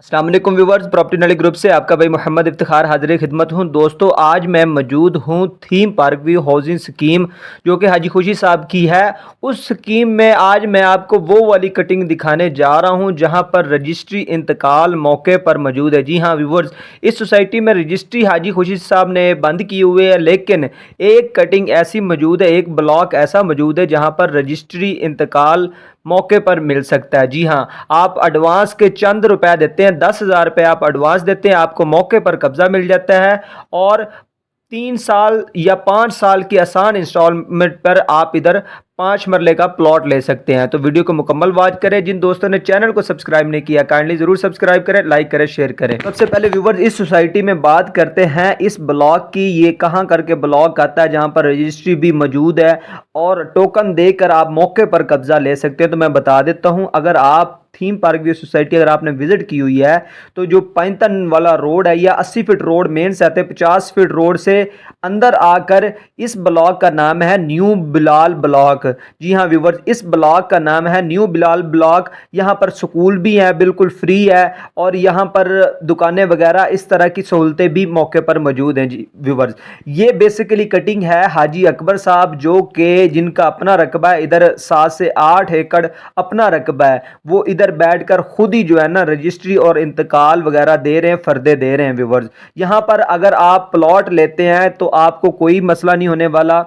अस्सलाम वालेकुम viewers, property knowledge group से आपका भाई मोहम्मद इफ्तिखार हाजिर खिदमत हूँ। दोस्तों, आज मैं मौजूद हूँ theme park view housing scheme जो कि हाजी खुशी साहब की है। उस स्कीम में आज मैं आपको वो वाली कटिंग दिखाने जा रहा हूँ जहाँ पर रजिस्ट्री इंतकाल मौके पर मौजूद है। जी हाँ व्यूवर्स, इस सोसाइटी में रजिस्ट्री हाजी खुशी साहब ने बंद की हुई है, लेकिन एक कटिंग ऐसी मौजूद है, एक ब्लॉक ऐसा मौजूद है जहाँ पर रजिस्ट्री इंतकाल मौके पर मिल सकता है। जी हाँ, आप एडवांस के चंद रुपए देते हैं, 10,000 रुपये आप एडवांस देते हैं, आपको मौके पर कब्जा मिल जाता है और 3 साल या 5 साल की आसान इंस्टॉलमेंट पर आप इधर 5 मरले का प्लॉट ले सकते हैं। तो वीडियो को मुकम्मल वॉच करें। जिन दोस्तों ने चैनल को सब्सक्राइब नहीं किया, काइंडली जरूर सब्सक्राइब करें, लाइक करें, शेयर करें। सबसे पहले व्यूवर्स, इस सोसाइटी में बात करते हैं इस ब्लॉक की। ये कहां करके ब्लॉक आता है जहां पर रजिस्ट्री भी मौजूद है और टोकन देकर आप मौके पर कब्जा ले सकते हैं। तो मैं बता देता हूं, अगर आप थीम पार्क व्यू सोसाइटी अगर आपने विजिट की हुई है तो जो पैंतन वाला रोड है या 80 फीट रोड मेन से आते हैं, 50 फीट रोड से अंदर आकर इस ब्लॉक का नाम है न्यू बिलाल ब्लॉक। जी हाँ व्यूवर्स, इस ब्लॉक का नाम है न्यू बिलाल ब्लॉक। यहाँ पर स्कूल भी है, बिल्कुल फ्री है, और यहाँ पर दुकानें वगैरह इस तरह की सहूलतें भी मौके पर मौजूद हैं। जी व्यूवर्स, ये बेसिकली कटिंग है हाजी अकबर साहब जो कि जिनका अपना रकबा है, इधर 7 से 8 एकड़ अपना रकबा है। वो इधर बैठकर खुद ही जो है ना रजिस्ट्री और इंतकाल वगैरह दे रहे हैं, फर्दे दे रहे हैं। व्यूवर्स, यहाँ पर अगर आप प्लॉट लेते हैं तो आपको कोई मसला नहीं होने वाला,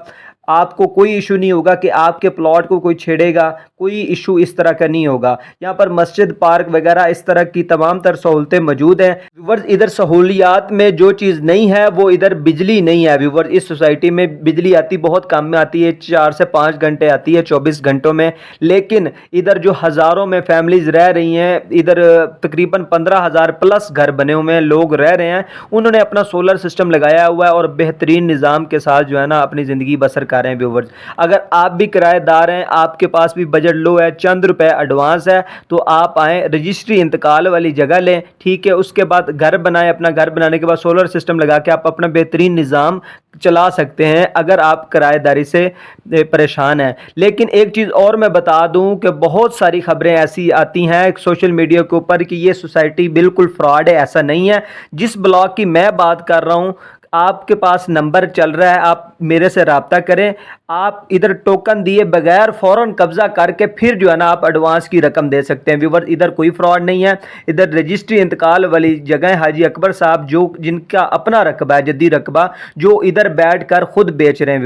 आपको कोई इशू नहीं होगा कि आपके प्लॉट को कोई छेड़ेगा, कोई इशू इस तरह का नहीं होगा। यहाँ पर मस्जिद, पार्क वगैरह इस तरह की तमाम तर सहूलतें मौजूद हैं। व्यूवर्स, इधर सहूलियात में जो चीज़ नहीं है वो इधर बिजली नहीं है। व्यूवर्स, इस सोसाइटी में बिजली आती बहुत कम में आती है, 4 से 5 घंटे आती है 24 घंटों में। लेकिन इधर जो हज़ारों में फैमिलीज रह रही हैं, इधर तकरीबन 15,000 प्लस घर बने हुए हैं, लोग रह रहे हैं। उन्होंने अपना सोलर सिस्टम लगाया हुआ है और बेहतरीन निज़ाम के साथ जो है ना अपनी ज़िंदगी बसर कर रहे हैं। व्यूवर्स, अगर आप भी किराएदार हैं, आपके पास भी बजट लो है, चंद रुपए एडवांस है, तो आप आए, रजिस्ट्री इंतकाल वाली जगह लें, ठीक है। उसके बाद घर बनाएं, अपना घर बनाने के बाद सोलर सिस्टम लगा के आप अपना बेहतरीन निज़ाम चला सकते हैं अगर आप किराएदारी से परेशान हैं। लेकिन एक चीज़ और मैं बता दूं कि बहुत सारी खबरें ऐसी आती हैं सोशल मीडिया के ऊपर कि ये सोसाइटी बिल्कुल फ्रॉड है। ऐसा नहीं है। जिस ब्लॉक की मैं बात कर रहा हूं, आपके पास नंबर चल रहा है, आप मेरे से रब्ता करें। आप इधर टोकन दिए बगैर फौरन कब्जा करके फिर जो है ना आप एडवांस की रकम दे सकते हैं। व्यूवर्स, इधर कोई फ्रॉड नहीं है। इधर रजिस्ट्री इंतकाल वाली जगह हाजी अकबर साहब जो जिनका अपना रकबा है, जद्दी रकबा, जो इधर बैठ कर खुद बेच रहे हैं।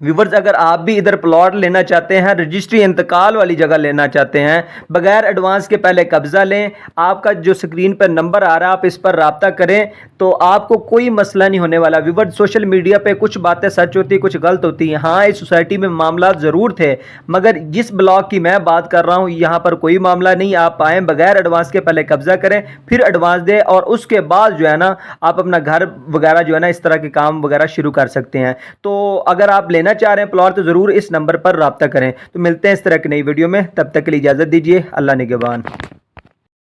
व्यूवर्स, अगर आप भी इधर प्लॉट लेना चाहते हैं, रजिस्ट्री इंतकाल वाली जगह लेना चाहते हैं, बगैर एडवांस के पहले कब्जा लें। आपका जो स्क्रीन पर नंबर आ रहा है, आप इस पर रब्ता करें तो आपको कोई मसला नहीं होने वाला। व्यूवर्स, सोशल मीडिया पे कुछ बातें सच होती है, कुछ गलत होती हैं। हाँ, इस सोसाइटी में मामला ज़रूर थे, मगर जिस ब्लॉक की मैं बात कर रहा हूँ यहाँ पर कोई मामला नहीं। आप आएँ, बगैर एडवांस के पहले कब्जा करें, फिर एडवांस दें और उसके बाद जो है ना आप अपना घर वगैरह जो है ना इस तरह के काम वगैरह शुरू कर सकते हैं। तो अगर आप लेना चाह रहे हैं प्लॉट तो ज़रूर इस नंबर पर रब्ता करें। तो मिलते हैं इस तरह की नई वीडियो में, तब तक के लिए इजाज़त दीजिए। अल्लाह निगहबान।